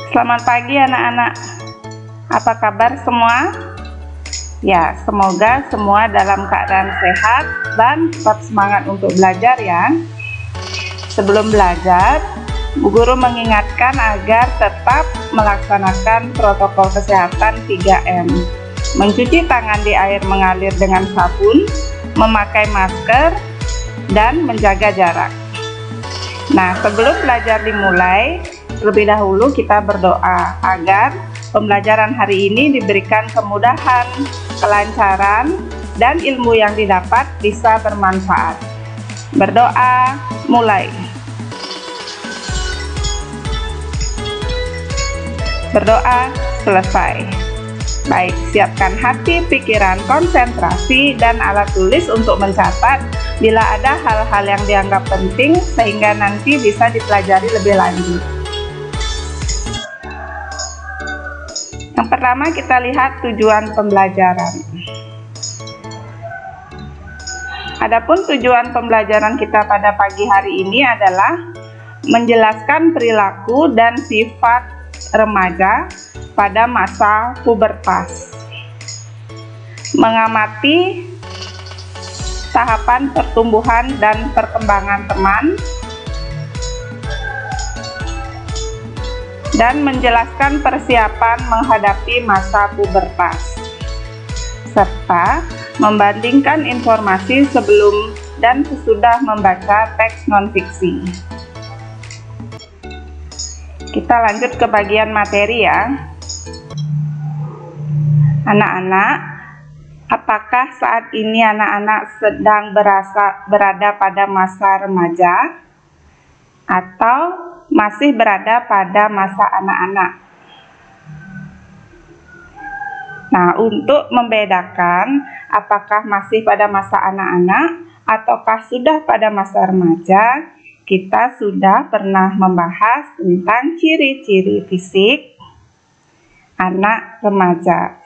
Selamat pagi anak-anak. Apa kabar semua? Ya, semoga semua dalam keadaan sehat dan tetap semangat untuk belajar ya. Sebelum belajar, Bu Guru mengingatkan agar tetap melaksanakan protokol kesehatan 3M. Mencuci tangan di air mengalir dengan sabun, memakai masker, dan menjaga jarak. Nah, sebelum belajar dimulai, terlebih dahulu kita berdoa agar pembelajaran hari ini diberikan kemudahan, kelancaran, dan ilmu yang didapat bisa bermanfaat. Berdoa, mulai. Berdoa, selesai. Baik, siapkan hati, pikiran, konsentrasi, dan alat tulis untuk mencatat bila ada hal-hal yang dianggap penting sehingga nanti bisa dipelajari lebih lanjut. Yang pertama kita lihat tujuan pembelajaran. Adapun tujuan pembelajaran kita pada pagi hari ini adalah menjelaskan perilaku dan sifat remaja pada masa pubertas, mengamati tahapan pertumbuhan dan perkembangan teman, dan menjelaskan persiapan menghadapi masa pubertas, serta membandingkan informasi sebelum dan sesudah membaca teks non-fiksi. Kita lanjut ke bagian materi ya. Anak-anak, apakah saat ini anak-anak sedang berada pada masa remaja atau masih berada pada masa anak-anak? Nah, untuk membedakan apakah masih pada masa anak-anak ataukah sudah pada masa remaja, kita sudah pernah membahas tentang ciri-ciri fisik anak remaja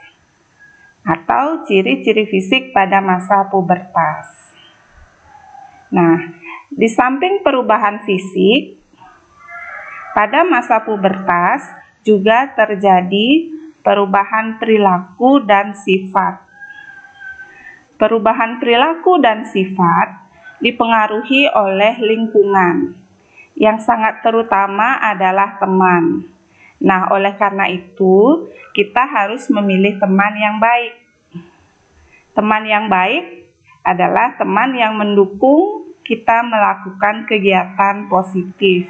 atau ciri-ciri fisik pada masa pubertas. Nah, di samping perubahan fisik, pada masa pubertas juga terjadi perubahan perilaku dan sifat. Perubahan perilaku dan sifat dipengaruhi oleh lingkungan, yang sangat terutama adalah teman. Nah, oleh karena itu, kita harus memilih teman yang baik. Teman yang baik adalah teman yang mendukung kita melakukan kegiatan positif.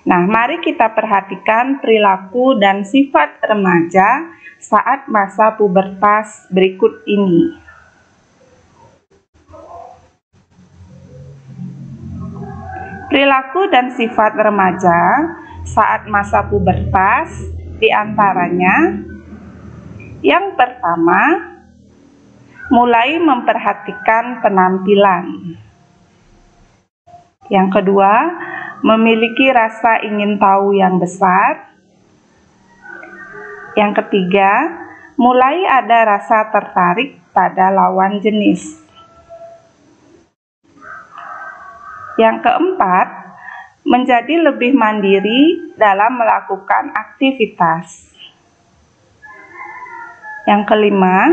Nah, mari kita perhatikan perilaku dan sifat remaja saat masa pubertas berikut ini. Perilaku dan sifat remaja saat masa pubertas diantaranya: yang pertama, mulai memperhatikan penampilan. Yang kedua, memiliki rasa ingin tahu yang besar. Yang ketiga, mulai ada rasa tertarik pada lawan jenis. Yang keempat, menjadi lebih mandiri dalam melakukan aktivitas. Yang kelima,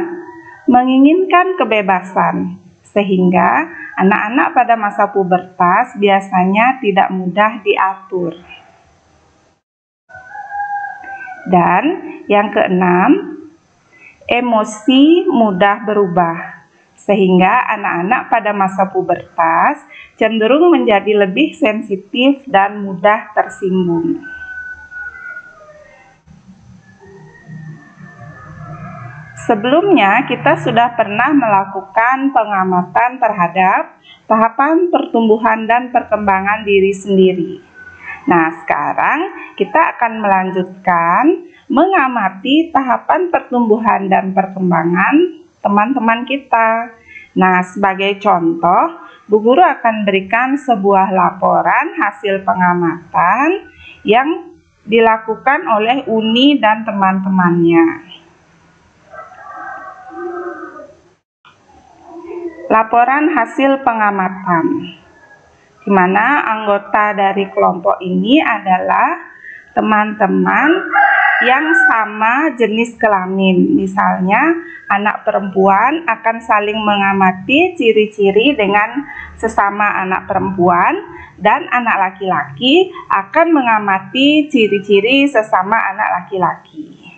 menginginkan kebebasan, sehingga anak-anak pada masa pubertas biasanya tidak mudah diatur. Dan yang keenam, emosi mudah berubah, sehingga anak-anak pada masa pubertas cenderung menjadi lebih sensitif dan mudah tersinggung. Sebelumnya, kita sudah pernah melakukan pengamatan terhadap tahapan pertumbuhan dan perkembangan diri sendiri. Nah, sekarang kita akan melanjutkan mengamati tahapan pertumbuhan dan perkembangan teman-teman kita. Nah, sebagai contoh, Bu Guru akan berikan sebuah laporan hasil pengamatan yang dilakukan oleh Uni dan teman-temannya. Laporan hasil pengamatan, di mana anggota dari kelompok ini adalah teman-teman yang sama jenis kelamin. Misalnya, anak perempuan akan saling mengamati ciri-ciri dengan sesama anak perempuan, dan anak laki-laki akan mengamati ciri-ciri sesama anak laki-laki.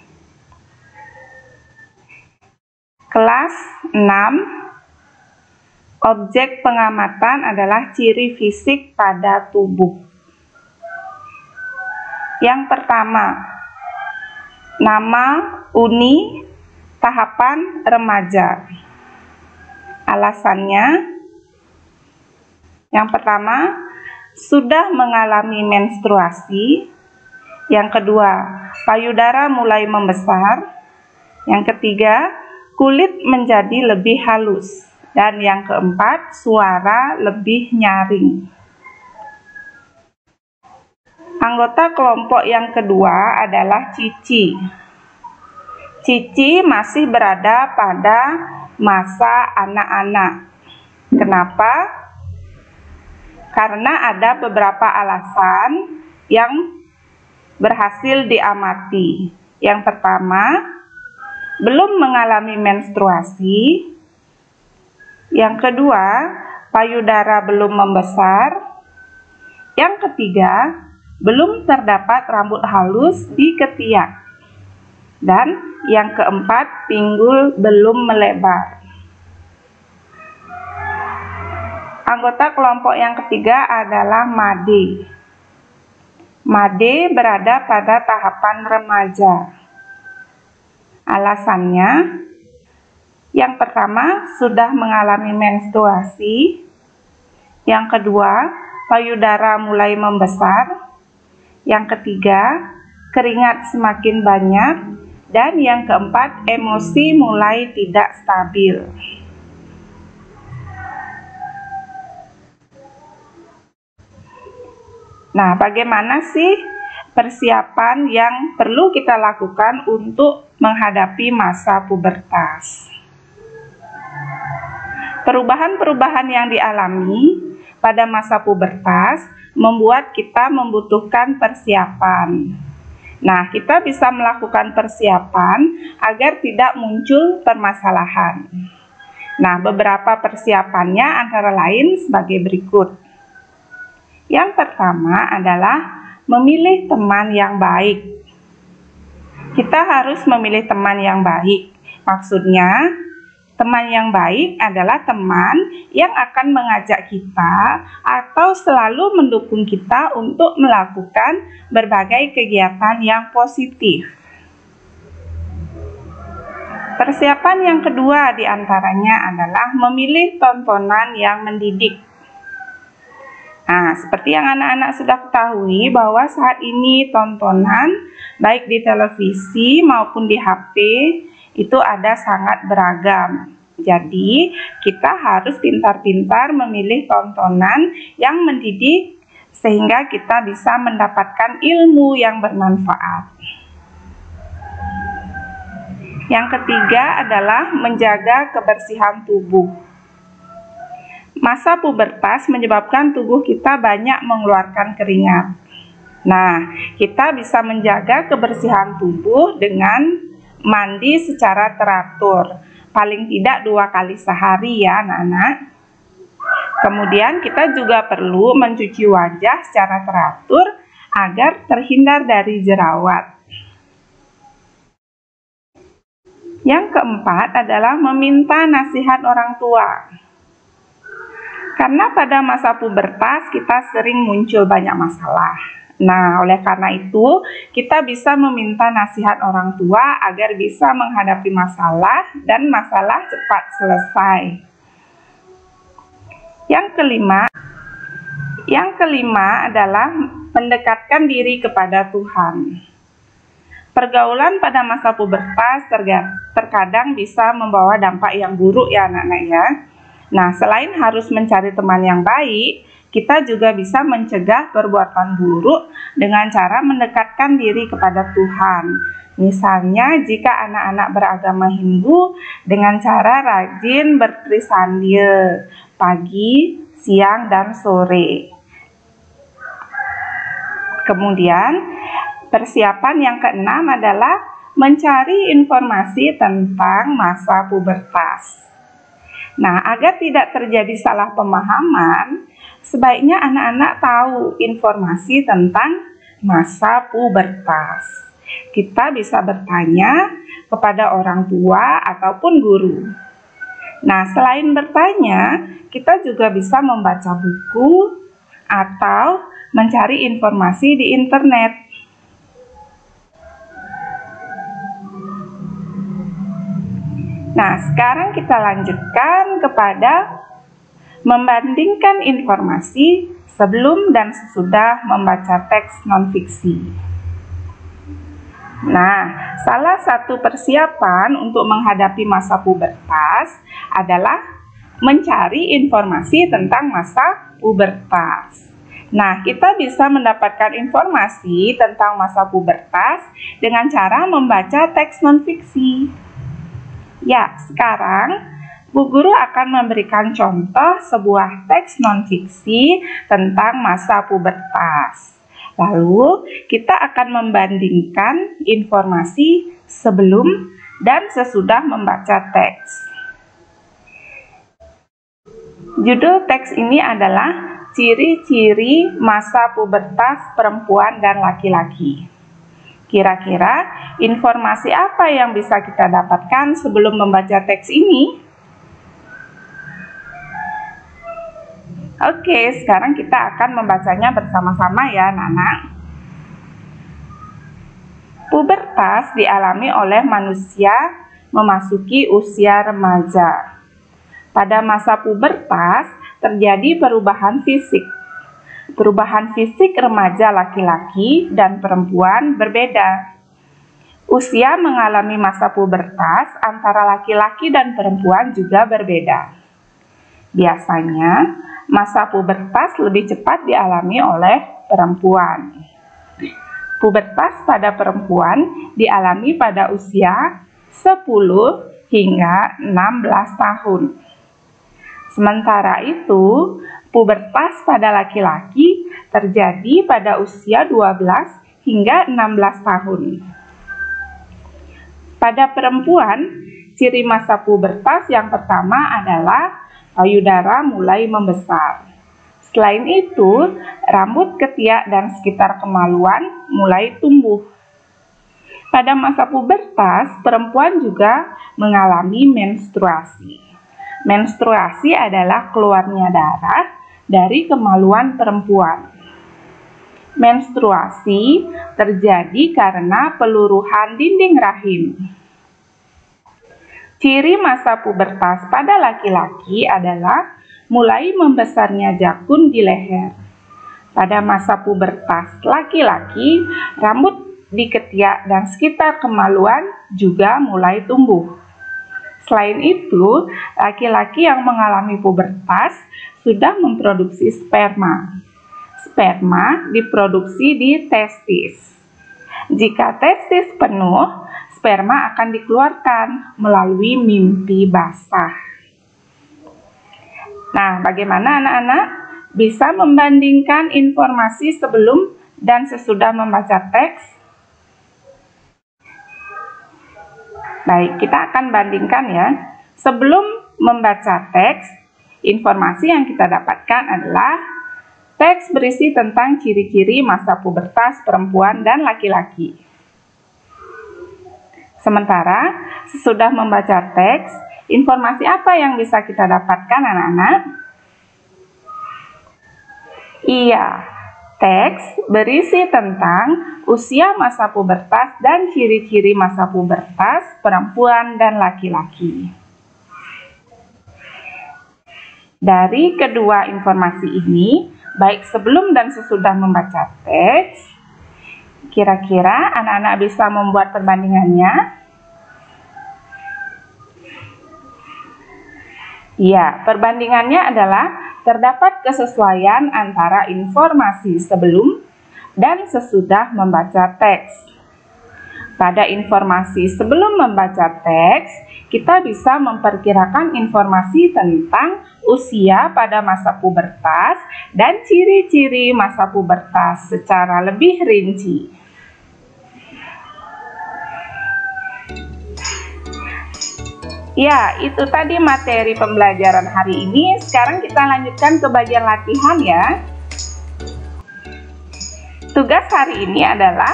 Kelas 6. Objek pengamatan adalah ciri fisik pada tubuh. Yang pertama, nama Uni, tahapan remaja. Alasannya, yang pertama, sudah mengalami menstruasi. Yang kedua, payudara mulai membesar. Yang ketiga, kulit menjadi lebih halus. Dan yang keempat, suara lebih nyaring. Anggota kelompok yang kedua adalah Cici. Cici masih berada pada masa anak-anak. Kenapa? Karena ada beberapa alasan yang berhasil diamati. Yang pertama, belum mengalami menstruasi. Yang kedua, payudara belum membesar. Yang ketiga, belum terdapat rambut halus di ketiak. Dan yang keempat, pinggul belum melebar. Anggota kelompok yang ketiga adalah Made. Made berada pada tahapan remaja. Alasannya, yang pertama, sudah mengalami menstruasi. Yang kedua, payudara mulai membesar. Yang ketiga, keringat semakin banyak. Dan yang keempat, emosi mulai tidak stabil. Nah, bagaimana sih persiapan yang perlu kita lakukan untuk menghadapi masa pubertas? Perubahan-perubahan yang dialami pada masa pubertas membuat kita membutuhkan persiapan. Nah, kita bisa melakukan persiapan agar tidak muncul permasalahan. Nah, beberapa persiapannya antara lain sebagai berikut. Yang pertama adalah memilih teman yang baik. Kita harus memilih teman yang baik. Maksudnya, teman yang baik adalah teman yang akan mengajak kita atau selalu mendukung kita untuk melakukan berbagai kegiatan yang positif. Persiapan yang kedua diantaranya adalah memilih tontonan yang mendidik. Nah, seperti yang anak-anak sudah ketahui bahwa saat ini tontonan baik di televisi maupun di HP itu ada sangat beragam. Jadi, kita harus pintar-pintar memilih tontonan yang mendidik sehingga kita bisa mendapatkan ilmu yang bermanfaat. Yang ketiga adalah menjaga kebersihan tubuh. Masa pubertas menyebabkan tubuh kita banyak mengeluarkan keringat. Nah, kita bisa menjaga kebersihan tubuh dengan mandi secara teratur. Paling tidak 2 kali sehari ya anak-anak. Kemudian kita juga perlu mencuci wajah secara teratur agar terhindar dari jerawat. Yang keempat adalah meminta nasihat orang tua. Karena pada masa pubertas kita sering muncul banyak masalah. Nah, oleh karena itu kita bisa meminta nasihat orang tua agar bisa menghadapi masalah dan masalah cepat selesai. Yang kelima adalah mendekatkan diri kepada Tuhan. Pergaulan pada masa pubertas terkadang bisa membawa dampak yang buruk ya anak-anak ya. Nah, selain harus mencari teman yang baik, kita juga bisa mencegah perbuatan buruk dengan cara mendekatkan diri kepada Tuhan. Misalnya, jika anak-anak beragama Hindu dengan cara rajin bertrisandya pagi, siang, dan sore. Kemudian, Persiapan yang keenam adalah mencari informasi tentang masa pubertas. Nah, agar tidak terjadi salah pemahaman, sebaiknya anak-anak tahu informasi tentang masa pubertas. Kita bisa bertanya kepada orang tua ataupun guru. Nah, selain bertanya, kita juga bisa membaca buku atau mencari informasi di internet. Nah, sekarang kita lanjutkan kepada membandingkan informasi sebelum dan sesudah membaca teks non-fiksi. Nah, salah satu persiapan untuk menghadapi masa pubertas adalah mencari informasi tentang masa pubertas. Nah, kita bisa mendapatkan informasi tentang masa pubertas dengan cara membaca teks non-fiksi. Ya, sekarang Bu Guru akan memberikan contoh sebuah teks non-fiksi tentang masa pubertas. Lalu, kita akan membandingkan informasi sebelum dan sesudah membaca teks. Judul teks ini adalah Ciri-ciri masa pubertas perempuan dan laki-laki. Kira-kira informasi apa yang bisa kita dapatkan sebelum membaca teks ini? Oke, sekarang kita akan membacanya bersama-sama ya, anak-anak. Pubertas dialami oleh manusia memasuki usia remaja. Pada masa pubertas terjadi perubahan fisik. Perubahan fisik remaja laki-laki dan perempuan berbeda. Usia mengalami masa pubertas antara laki-laki dan perempuan juga berbeda. Biasanya, masa pubertas lebih cepat dialami oleh perempuan. Pubertas pada perempuan dialami pada usia 10 hingga 16 tahun. Sementara itu, pubertas pada laki-laki terjadi pada usia 12 hingga 16 tahun. Pada perempuan, ciri masa pubertas yang pertama adalah payudara mulai membesar. Selain itu, rambut ketiak dan sekitar kemaluan mulai tumbuh. Pada masa pubertas, perempuan juga mengalami menstruasi. Menstruasi adalah keluarnya darah dari kemaluan perempuan. Menstruasi terjadi karena peluruhan dinding rahim. Ciri masa pubertas pada laki-laki adalah mulai membesarnya jakun di leher. Pada masa pubertas laki-laki, rambut di ketiak dan sekitar kemaluan juga mulai tumbuh. Selain itu, laki-laki yang mengalami pubertas sudah memproduksi sperma. Sperma diproduksi di testis. Jika testis penuh, sperma akan dikeluarkan melalui mimpi basah. Nah, bagaimana anak-anak bisa membandingkan informasi sebelum dan sesudah membaca teks? Baik, kita akan bandingkan ya. Sebelum membaca teks, informasi yang kita dapatkan adalah teks berisi tentang ciri-ciri masa pubertas perempuan dan laki-laki. Sementara, sesudah membaca teks, informasi apa yang bisa kita dapatkan anak-anak? Iya, teks berisi tentang usia masa pubertas dan ciri-ciri masa pubertas perempuan dan laki-laki. Dari kedua informasi ini, baik sebelum dan sesudah membaca teks, kira-kira anak-anak bisa membuat perbandingannya? Ya, perbandingannya adalah terdapat kesesuaian antara informasi sebelum dan sesudah membaca teks. Pada informasi sebelum membaca teks, kita bisa memperkirakan informasi tentang usia pada masa pubertas dan ciri-ciri masa pubertas secara lebih rinci. Ya, itu tadi materi pembelajaran hari ini. Sekarang kita lanjutkan ke bagian latihan ya. Tugas hari ini adalah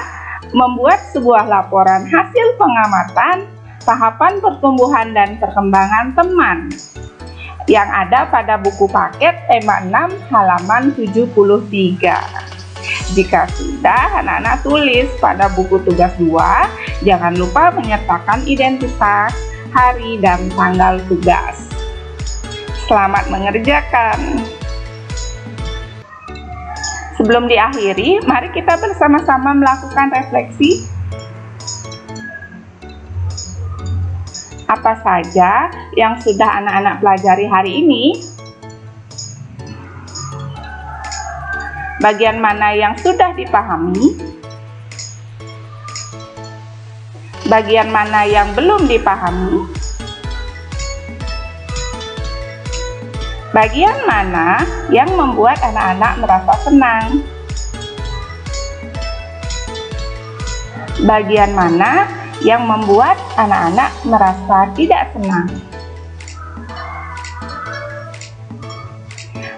membuat sebuah laporan hasil pengamatan tahapan pertumbuhan dan perkembangan teman yang ada pada buku paket tema 6 halaman 73. Jika sudah, anak-anak tulis pada buku tugas 2. Jangan lupa menyertakan identitas, hari, dan tanggal tugas. Selamat mengerjakan. Sebelum diakhiri, mari kita bersama-sama melakukan refleksi. Apa saja yang sudah anak-anak pelajari hari ini? Bagian mana yang sudah dipahami? Bagian mana yang belum dipahami? Bagian mana yang membuat anak-anak merasa senang? Bagian mana yang membuat anak-anak merasa tidak senang?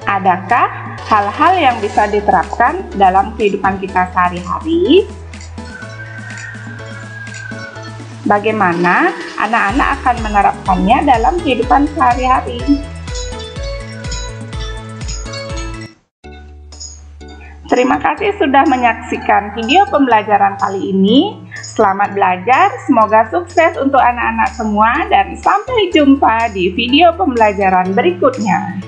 Adakah hal-hal yang bisa diterapkan dalam kehidupan kita sehari-hari? Bagaimana anak-anak akan menerapkannya dalam kehidupan sehari-hari? Terima kasih sudah menyaksikan video pembelajaran kali ini. Selamat belajar, semoga sukses untuk anak-anak semua dan sampai jumpa di video pembelajaran berikutnya.